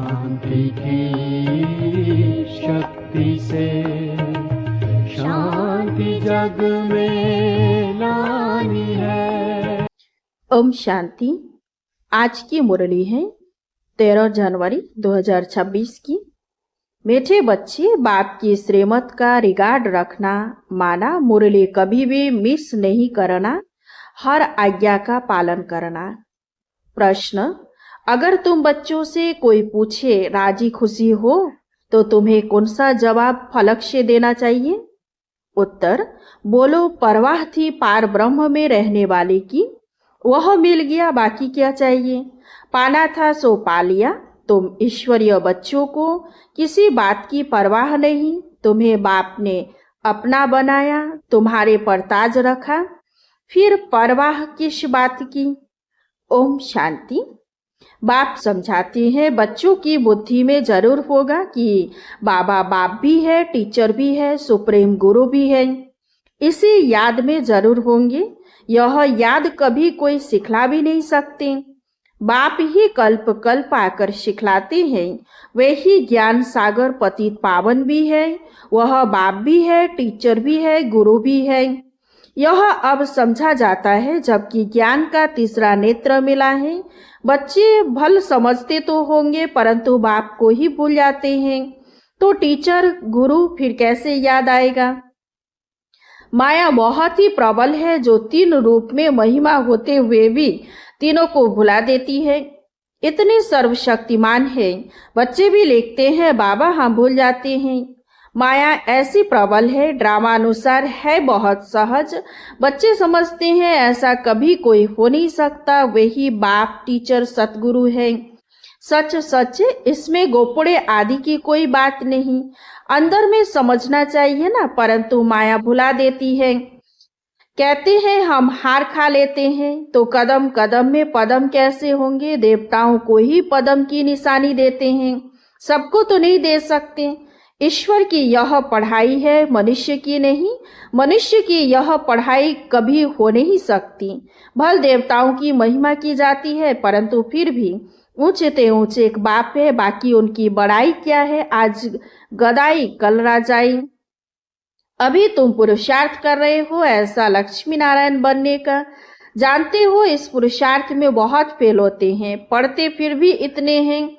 शांति की शक्ति से शांति जग में लानी है। ओम शांति। आज की मुरली है 13 जनवरी 2026 की। मीठे बच्चे, बाप की श्रीमत का रिगार्ड रखना, माना मुरली कभी भी मिस नहीं करना, हर आज्ञा का पालन करना। प्रश्न: अगर तुम बच्चों से कोई पूछे राजी खुशी हो तो तुम्हें कौन सा जवाब फलक से देना चाहिए? उत्तर: बोलो, परवाह थी पार ब्रह्म में रहने वाले की, वह मिल गया, बाकी क्या चाहिए। पाना था सो पा लिया। तुम ईश्वरीय बच्चों को किसी बात की परवाह नहीं। तुम्हें बाप ने अपना बनाया, तुम्हारे पर ताज रखा, फिर परवाह किस बात की। ओम शांति। बाप समझाते हैं, बच्चों की बुद्धि में जरूर होगा कि बाबा बाप भी है, टीचर भी है, सुप्रीम गुरु भी है। इसी याद में जरूर होंगे। यह याद कभी कोई सिखला भी नहीं सकते। बाप ही कल्प कल्प आकर सिखलाते हैं। वे ही ज्ञान सागर पतित पावन भी है। वह बाप भी है, टीचर भी है, गुरु भी है। यह अब समझा जाता है जबकि ज्ञान का तीसरा नेत्र मिला है। बच्चे भल समझते तो होंगे परंतु बाप को ही भूल जाते हैं, तो टीचर गुरु फिर कैसे याद आएगा। माया बहुत ही प्रबल है जो तीन रूप में महिमा होते हुए भी तीनों को भुला देती है। इतनी सर्वशक्तिमान है। बच्चे भी लिखते हैं, बाबा हम भूल जाते हैं। माया ऐसी प्रबल है, ड्रामा अनुसार है बहुत सहज। बच्चे समझते हैं ऐसा कभी कोई हो नहीं सकता। वही बाप, टीचर, सतगुरु है। सच सच, इसमें गोपड़े आदि की कोई बात नहीं। अंदर में समझना चाहिए ना, परंतु माया भुला देती है। कहते हैं हम हार खा लेते हैं तो कदम कदम में पदम कैसे होंगे। देवताओं को ही पदम की निशानी देते हैं, सबको तो नहीं दे सकते। ईश्वर की यह पढ़ाई है, मनुष्य की नहीं। मनुष्य की यह पढ़ाई कभी हो नहीं सकती। भल देवताओं की महिमा की जाती है परंतु फिर भी ऊंचे ते ऊंचे एक बाप है, बाकी उनकी बड़ाई क्या है। आज गदाई कल राजाई। अभी तुम पुरुषार्थ कर रहे हो ऐसा लक्ष्मी नारायण बनने का। जानते हो इस पुरुषार्थ में बहुत फेल होते हैं, पढ़ते फिर भी इतने हैं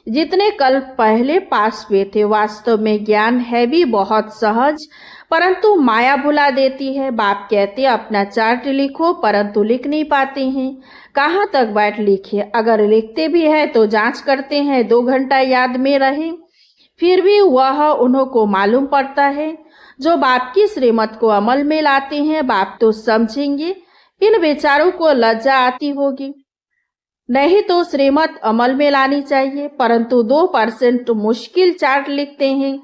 जितने कल पहले पास हुए थे। वास्तव में ज्ञान है भी बहुत सहज परंतु माया भुला देती है। बाप कहते अपना चार्ट लिखो परंतु लिख नहीं पाते हैं। कहाँ तक बैठ लिखे, अगर लिखते भी है तो जांच करते हैं 2 घंटा याद में रहे, फिर भी वह उन्हों को मालूम पड़ता है। जो बाप की श्रीमत को अमल में लाते हैं बाप तो समझेंगे। इन विचारों को लज्जा आती होगी, नहीं तो श्रीमत अमल में लानी चाहिए, परंतु 2% मुश्किल चार्ट लिखते हैं।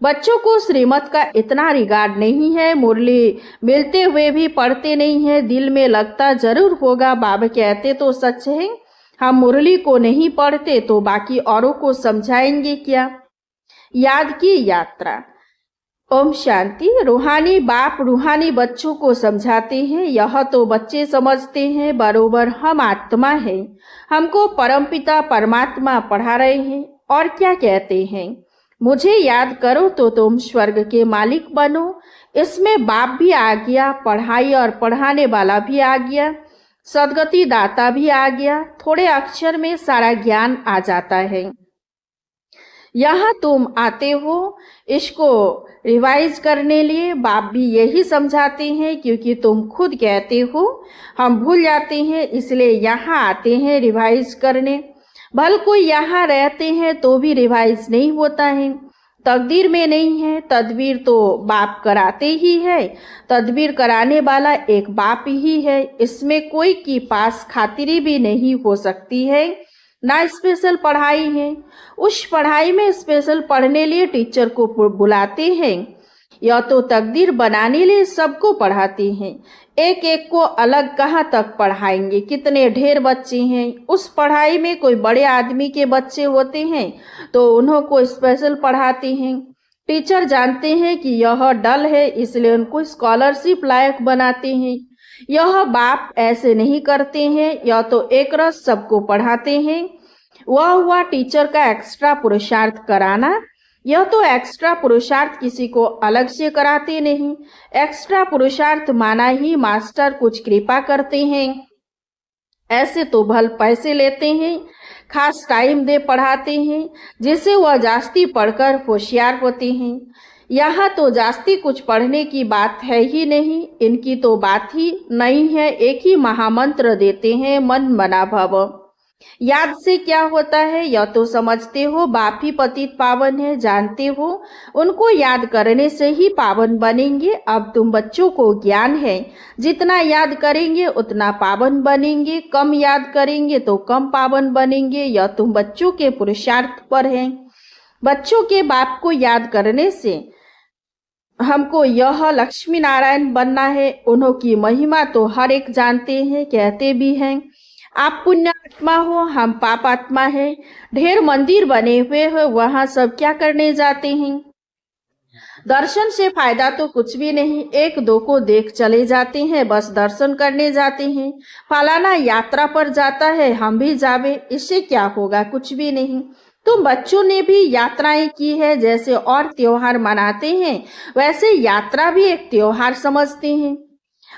बच्चों को श्रीमत का इतना रिगार्ड नहीं है। मुरली मिलते हुए भी पढ़ते नहीं है। दिल में लगता जरूर होगा, बाबा कहते तो सच है, हम मुरली को नहीं पढ़ते तो बाकी औरों को समझाएंगे क्या। याद की यात्रा। ओम शांति। रूहानी बाप रूहानी बच्चों को समझाते हैं। यह तो बच्चे समझते हैं बरोबर हम आत्मा हैं, हमको परमपिता परमात्मा पढ़ा रहे हैं। और क्या कहते हैं, मुझे याद करो तो तुम स्वर्ग के मालिक बनो। इसमें बाप भी आ गया, पढ़ाई और पढ़ाने वाला भी आ गया, सदगति दाता भी आ गया। थोड़े अक्षर में सारा ज्ञान आ जाता है। यहाँ तुम आते हो इसको रिवाइज करने लिए। बाप भी यही समझाते हैं क्योंकि तुम खुद कहते हो हम भूल जाते हैं, इसलिए यहाँ आते हैं रिवाइज करने। भल कोई यहाँ रहते हैं तो भी रिवाइज नहीं होता है, तकदीर में नहीं है। तदबीर तो बाप कराते ही है, तदबीर कराने वाला एक बाप ही है। इसमें कोई की पास खातिरी भी नहीं हो सकती है, ना स्पेशल पढ़ाई है। उस पढ़ाई में स्पेशल पढ़ने लिए टीचर को बुलाते हैं या तो तकदीर बनाने लिए सबको पढ़ाते हैं। एक एक को अलग कहाँ तक पढ़ाएंगे, कितने ढेर बच्चे हैं। उस पढ़ाई में कोई बड़े आदमी के बच्चे होते हैं तो उन्हों को स्पेशल पढ़ाते हैं। टीचर जानते हैं कि यह डल है इसलिए उनको स्कॉलरशिप लायक बनाते हैं। यह बाप ऐसे नहीं करते हैं, या तो एक रस सबको पढ़ाते हैं। वह हुआ टीचर का एक्स्ट्रा पुरुषार्थ कराना। यह तो एक्स्ट्रा पुरुषार्थ किसी को अलग से कराते नहीं, एक्स्ट्रा पुरुषार्थ माना ही मास्टर कुछ कृपा करते हैं। ऐसे तो भल पैसे लेते हैं, खास टाइम दे पढ़ाते हैं, जिससे वह जास्ती पढ़कर होशियार होते हैं। यहाँ तो जास्ती कुछ पढ़ने की बात है ही नहीं, इनकी तो बात ही नहीं है। एक ही महामंत्र देते हैं, मन मना भव। याद से क्या होता है यह तो समझते हो, बाप ही पतित पावन है, जानते हो। उनको याद करने से ही पावन बनेंगे। अब तुम बच्चों को ज्ञान है, जितना याद करेंगे उतना पावन बनेंगे, कम याद करेंगे तो कम पावन बनेंगे। यह तुम बच्चों के पुरुषार्थ पर है। बच्चों के बाप को याद करने से हमको यह लक्ष्मी नारायण बनना है। उन्हों की महिमा तो हर एक जानते हैं, कहते भी हैं। आप पुण्य आत्मा हो, हम पाप आत्मा है। ढेर मंदिर बने हुए हैं, वहां सब क्या करने जाते हैं? दर्शन से फायदा तो कुछ भी नहीं, एक दो को देख चले जाते हैं, बस दर्शन करने जाते हैं। फलाना यात्रा पर जाता है, हम भी जावे, इससे क्या होगा? कुछ भी नहीं। तुम बच्चों ने भी यात्राएं की है, जैसे और त्योहार मनाते हैं वैसे यात्रा भी एक त्योहार समझते हैं।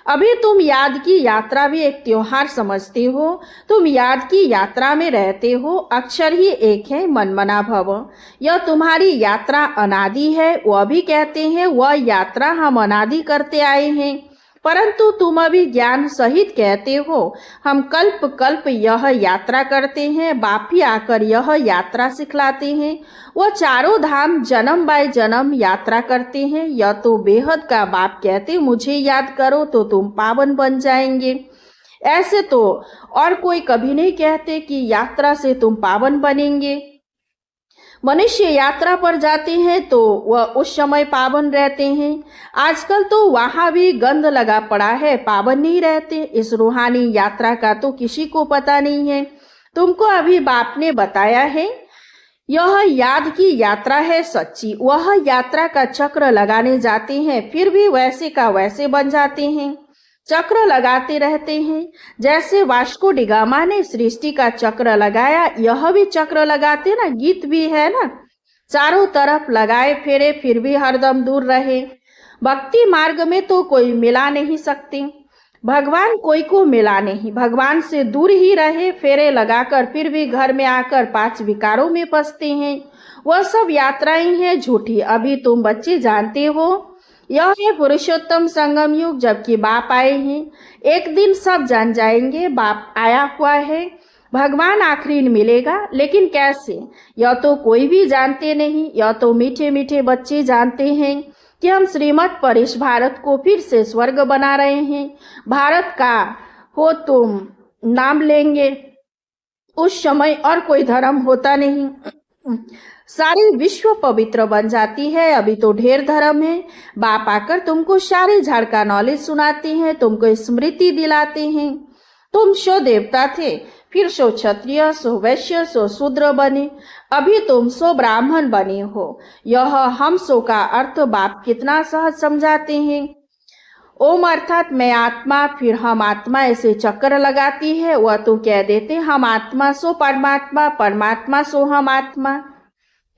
अभी तुम याद की यात्रा भी एक त्योहार समझते हो। तुम याद की यात्रा में रहते हो, अक्षर ही एक है, मन मना भव। यह तुम्हारी यात्रा अनादि है। वह भी कहते हैं वह यात्रा हम अनादि करते आए हैं, परंतु तुम अभी ज्ञान सहित कहते हो हम कल्प कल्प यह यात्रा करते हैं। बाप ही आकर यह यात्रा सिखलाते हैं। वह चारों धाम जन्म बाय जन्म यात्रा करते हैं। यह तो बेहद का बाप कहते मुझे याद करो तो तुम पावन बन जाएंगे। ऐसे तो और कोई कभी नहीं कहते कि यात्रा से तुम पावन बनेंगे। मनुष्य यात्रा पर जाते हैं तो वह उस समय पावन रहते हैं। आजकल तो वहां भी गंध लगा पड़ा है, पावन नहीं रहते। इस रूहानी यात्रा का तो किसी को पता नहीं है। तुमको अभी बाप ने बताया है यह याद की यात्रा है सच्ची। वह यात्रा का चक्र लगाने जाते हैं, फिर भी वैसे का वैसे बन जाते हैं। चक्र लगाते रहते हैं, जैसे वास्को डी गामा ने सृष्टि का चक्र लगाया, यह भी चक्र लगाते ना। गीत भी है ना, चारों तरफ लगाए फेरे फिर भी हरदम दूर रहे। भक्ति मार्ग में तो कोई मिला नहीं सकते, भगवान कोई को मिला नहीं। भगवान से दूर ही रहे, फेरे लगाकर फिर भी घर में आकर 5 विकारों में फंसते हैं। वह सब यात्राएं हैं झूठी। अभी तुम बच्चे जानते हो यह है पुरुषोत्तम संगम युग, जबकि बाप आए हैं। एक दिन सब जान जाएंगे बाप आया हुआ है। भगवान आखिरी मिलेगा, लेकिन कैसे यह तो कोई भी जानते नहीं। यह तो मीठे मीठे बच्चे जानते हैं कि हम श्रीमत पर इस भारत को फिर से स्वर्ग बना रहे हैं। भारत का हो तुम नाम लेंगे, उस समय और कोई धर्म होता नहीं, सारी विश्व पवित्र बन जाती है। अभी तो ढेर धर्म है। बाप आकर तुमको सारे झाड़ का नॉलेज सुनाते हैं, तुमको स्मृति दिलाते हैं। तुम सो देवता थे, फिर सो क्षत्रिय, सो वैश्य, सो शूद्र बने, अभी तुम सो ब्राह्मण बने हो। यह हम सो का अर्थ बाप कितना सहज समझाते हैं। ओम अर्थात मैं आत्मा, फिर हम आत्मा, ऐसे चक्कर लगाती है। वह तो कह देते हम आत्मा सो परमात्मा, परमात्मा सो हम आत्मा।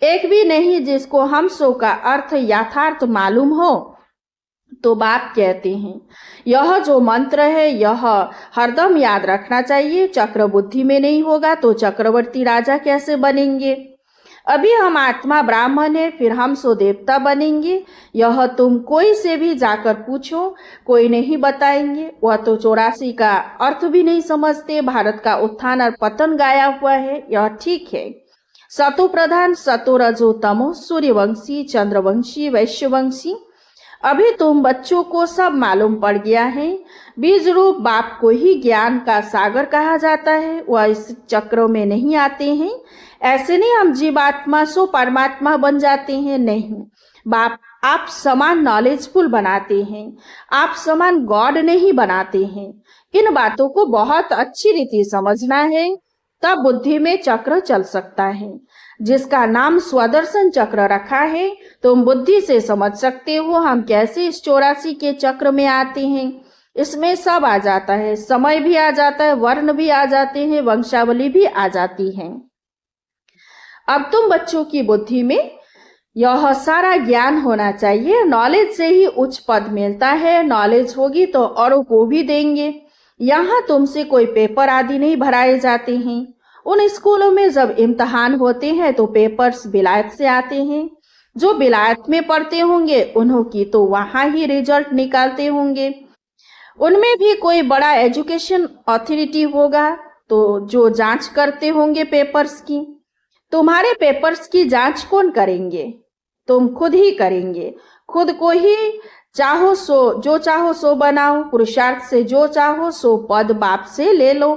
एक भी नहीं जिसको हम सो का अर्थ यथार्थ मालूम हो। तो बाप कहते हैं यह जो मंत्र है यह हरदम याद रखना चाहिए। चक्र बुद्धि में नहीं होगा तो चक्रवर्ती राजा कैसे बनेंगे? अभी हम आत्मा ब्राह्मण है, फिर हम सो देवता बनेंगे। यह तुम कोई से भी जाकर पूछो, कोई नहीं बताएंगे। वह तो 84 का अर्थ भी नहीं समझते। भारत का उत्थान और पतन गाया हुआ है, यह ठीक है। सतो प्रधान, सतो रजो तमो, सूर्यवंशी, चंद्रवंशी, वैश्यवंशी। अभी तुम बच्चों को सब मालूम पड़ गया है। बीज रूप बाप को ही ज्ञान का सागर कहा जाता है। वह इस चक्रों में नहीं आते हैं। ऐसे नहीं हम जीवात्मा सो परमात्मा बन जाते हैं, नहीं। बाप आप समान नॉलेजफुल बनाते हैं, आप समान गॉड नहीं बनाते हैं। इन बातों को बहुत अच्छी रीति समझना है, तब बुद्धि में चक्र चल सकता है। जिसका नाम स्वदर्शन चक्र रखा है, तुम बुद्धि से समझ सकते हो हम कैसे इस 84 के चक्र में आते हैं। इसमें सब आ जाता है, समय भी आ जाता है, वर्ण भी आ जाते हैं, वंशावली भी आ जाती है। अब तुम बच्चों की बुद्धि में यह सारा ज्ञान होना चाहिए। नॉलेज से ही उच्च पद मिलता है। नॉलेज होगी तो औरों को भी देंगे। यहाँ तुमसे कोई पेपर आदि नहीं भराए जाते हैं। उन स्कूलों में जब इम्तहान होते हैं तो पेपर्स विलायत से आते हैं। जो विलायत में पढ़ते होंगे उन्हों की तो वहां ही रिजल्ट निकालते होंगे। उनमें भी कोई बड़ा एजुकेशन अथॉरिटी होगा तो जो जांच करते होंगे पेपर्स की। तुम्हारे पेपर्स की जांच कौन करेंगे? तुम खुद ही करेंगे। खुद को ही चाहो सो बनाओ। पुरुषार्थ से जो चाहो सो पद बाप से ले लो।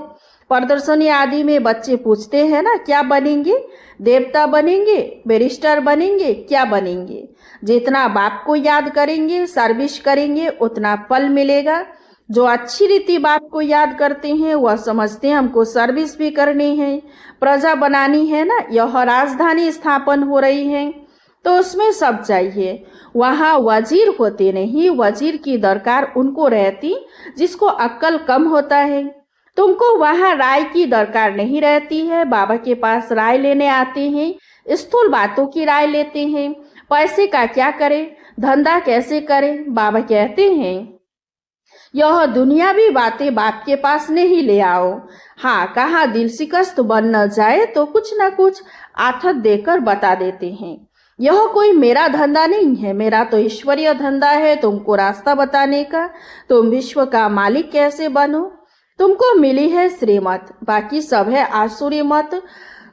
प्रदर्शनी आदि में बच्चे पूछते हैं ना, क्या बनेंगे? देवता बनेंगे, बैरिस्टर बनेंगे, क्या बनेंगे? जितना बाप को याद करेंगे, सर्विस करेंगे, उतना फल मिलेगा। जो अच्छी रीति बाप को याद करते हैं वह समझते हैं हमको सर्विस भी करनी है, प्रजा बनानी है ना। यह राजधानी स्थापन हो रही है तो उसमें सब चाहिए। वहाँ वजीर होते नहीं। वजीर की दरकार उनको रहती जिसको अक्ल कम होता है। तुमको वहाँ राय की दरकार नहीं रहती है। बाबा के पास राय लेने आते हैं, स्थूल बातों की राय लेते हैं। पैसे का क्या करें, धंधा कैसे करें? बाबा कहते हैं यह दुनियावी बातें बाप के पास नहीं ले आओ। हाँ, कहाँ दिल शिकस्त बन न जाए तो कुछ न कुछ आथत देकर बता देते हैं। यह कोई मेरा धंधा नहीं है, मेरा तो ईश्वरीय धंधा है तुमको रास्ता बताने का। तुम विश्व का मालिक कैसे बनो? तुमको मिली है श्रीमत, बाकी सब है आसुरी मत।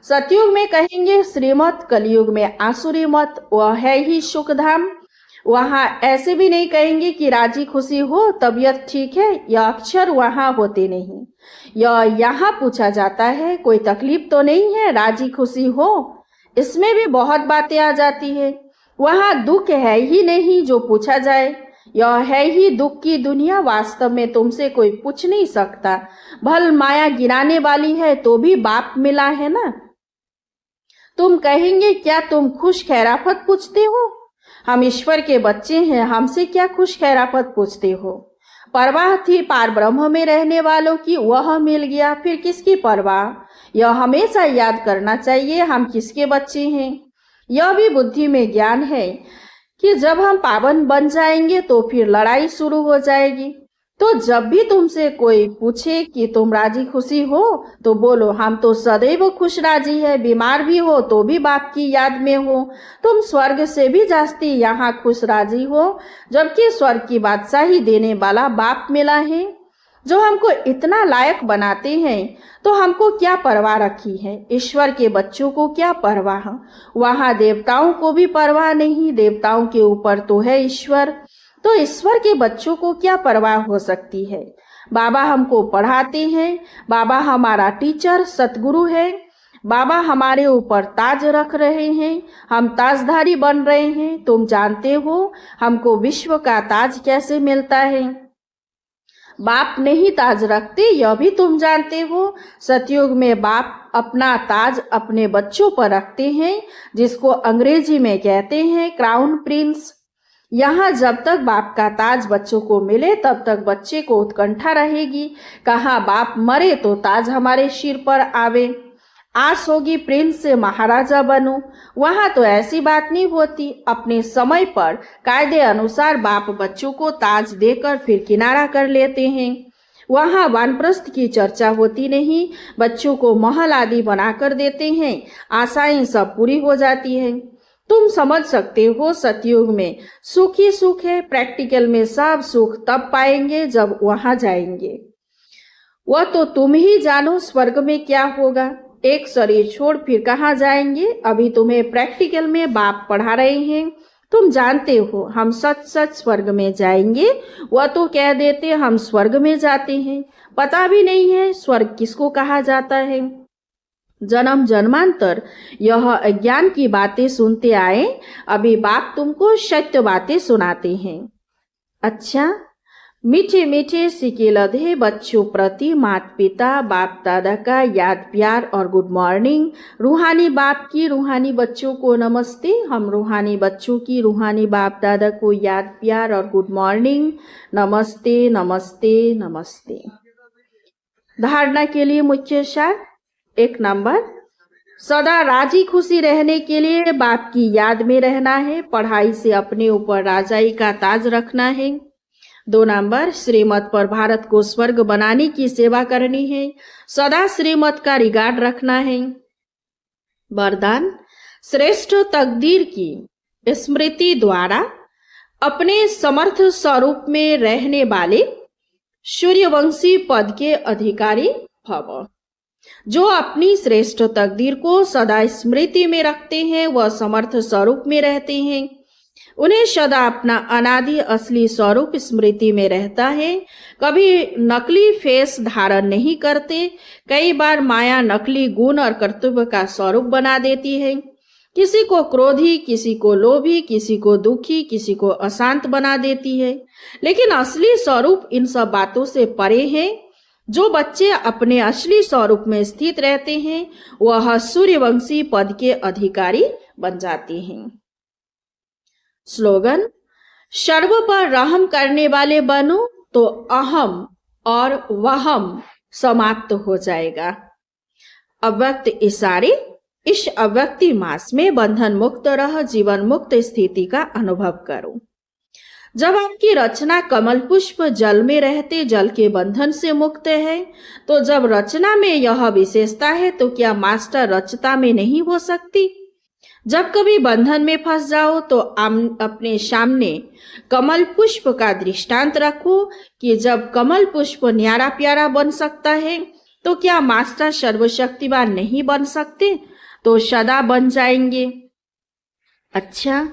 सतयुग में कहेंगे श्रीमत, कलयुग में आसुरी मत। वह है ही सुखधाम। वहाँ ऐसे भी नहीं कहेंगे कि राजी खुशी हो, तबीयत ठीक है। यह अक्षर वहाँ होते नहीं। यह यहाँ पूछा जाता है कोई तकलीफ तो नहीं है, राजी खुशी हो। इसमें भी बहुत बातें आ जाती है। वहाँ दुख है ही नहीं जो पूछा जाए। यह है ही दुख की दुनिया। वास्तव में तुमसे कोई पूछ नहीं सकता। भल माया गिराने वाली है तो भी बाप मिला है ना। तुम कहेंगे क्या तुम खुश खैराफत पूछते हो? हम ईश्वर के बच्चे हैं, हमसे क्या खुश खैराफत पूछते हो? परवाह थी पार ब्रह्म में रहने वालों की, वह मिल गया, फिर किसकी परवाह? यह हमेशा याद करना चाहिए हम किसके बच्चे हैं। यह भी बुद्धि में ज्ञान है कि जब हम पावन बन जाएंगे तो फिर लड़ाई शुरू हो जाएगी। तो जब भी तुमसे कोई पूछे कि तुम राजी खुशी हो तो बोलो हम तो सदैव खुश राजी है। बीमार भी हो तो भी बाप की याद में हो। तुम स्वर्ग से भी जास्ती यहाँ खुश राजी हो, जबकि स्वर्ग की बादशाही देने वाला बाप मिला है जो हमको इतना लायक बनाते हैं। तो हमको क्या परवाह रखी है? ईश्वर के बच्चों को क्या परवाह? वहाँ देवताओं को भी परवाह नहीं। देवताओं के ऊपर तो है ईश्वर, तो ईश्वर के बच्चों को क्या परवाह हो सकती है? बाबा हमको पढ़ाते हैं। बाबा हमारा टीचर सतगुरु है। बाबा हमारे ऊपर ताज रख रहे हैं। हम ताजधारी बन रहे हैं। तुम जानते हो हमको विश्व का ताज कैसे मिलता है। बाप नहीं ताज रखते, यह भी तुम जानते हो। सतयुग में बाप अपना ताज अपने बच्चों पर रखते हैं, जिसको अंग्रेजी में कहते हैं क्राउन प्रिंस। यहाँ जब तक बाप का ताज बच्चों को मिले तब तक बच्चे को उत्कंठा रहेगी, कहाँ बाप मरे तो ताज हमारे सिर पर आवे। आस होगी प्रिंस से महाराजा बनूं। वहाँ तो ऐसी बात नहीं होती। अपने समय पर कायदे अनुसार बाप बच्चों को ताज देकर फिर किनारा कर लेते हैं। वहाँ वानप्रस्थ की चर्चा होती नहीं। बच्चों को महल आदि बनाकर देते हैं, आशाएं सब पूरी हो जाती हैं। तुम समझ सकते हो सतयुग में सुख ही सुख है। प्रैक्टिकल में सब सुख तब पाएंगे जब वहां जाएंगे। वह तो तुम ही जानो स्वर्ग में क्या होगा। एक शरीर छोड़ फिर कहाँ जाएंगे? अभी तुम्हें प्रैक्टिकल में बाप पढ़ा रहे हैं। तुम जानते हो हम सच सच स्वर्ग में जाएंगे। वह तो कह देते हम स्वर्ग में जाते हैं। पता भी नहीं है स्वर्ग किसको कहा जाता है। जन्म जन्मांतर यह अज्ञान की बातें सुनते आए। अभी बाप तुमको सत्य बातें सुनाते हैं। अच्छा, मीठे मीठे सिके लधे बच्चों प्रति माता पिता बाप दादा का याद प्यार और गुड मॉर्निंग। रूहानी बाप की रूहानी बच्चों को नमस्ते। हम रूहानी बच्चों की रूहानी बाप दादा को याद प्यार और गुड मॉर्निंग। नमस्ते नमस्ते नमस्ते। धारणा के लिए मुख्य सार 1 नंबर, सदा राजी खुशी रहने के लिए बाप की याद में रहना है। पढ़ाई से अपने ऊपर राजाई का ताज रखना है। 2 नंबर, श्रीमत पर भारत को स्वर्ग बनाने की सेवा करनी है। सदा श्रीमत का रिगार्ड रखना है। वरदान, श्रेष्ठ तकदीर की स्मृति द्वारा अपने समर्थ स्वरूप में रहने वाले सूर्यवंशी पद के अधिकारी भव। जो अपनी श्रेष्ठ तकदीर को सदा स्मृति में रखते हैं वह समर्थ स्वरूप में रहते हैं। उन्हें सदा अपना अनादि असली स्वरूप स्मृति में रहता है। कभी नकली फेस धारण नहीं करते। कई बार माया नकली गुण और कर्तव्य का स्वरूप बना देती है। किसी को क्रोधी, किसी को लोभी, किसी को दुखी, किसी को अशांत बना देती है। लेकिन असली स्वरूप इन सब बातों से परे है। जो बच्चे अपने असली स्वरूप में स्थित रहते हैं वह सूर्यवंशी पद के अधिकारी बन जाते हैं। स्लोगन, सर्व पर रहम करने वाले बनो तो अहम और वहम समाप्त हो जाएगा। अव्यक्त इशारे, इस अव्यक्ति मास में बंधन मुक्त रह जीवन मुक्त स्थिति का अनुभव करो। जब आपकी रचना कमल पुष्प जल में रहते जल के बंधन से मुक्त है, तो जब रचना में यह विशेषता है तो क्या मास्टर रचता में नहीं हो सकती? जब कभी बंधन में फंस जाओ तो अपने सामने कमल पुष्प का दृष्टांत रखो कि जब कमल पुष्प न्यारा प्यारा बन सकता है तो क्या मास्टर सर्वशक्तिवान नहीं बन सकते? तो सदा बन जाएंगे। अच्छा,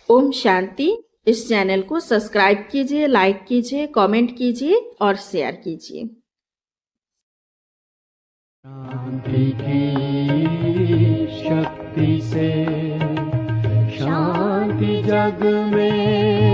ओम शांति। इस चैनल को सब्सक्राइब कीजिए, लाइक कीजिए, कमेंट कीजिए और शेयर कीजिए। शांति की शक्ति से शांति जग में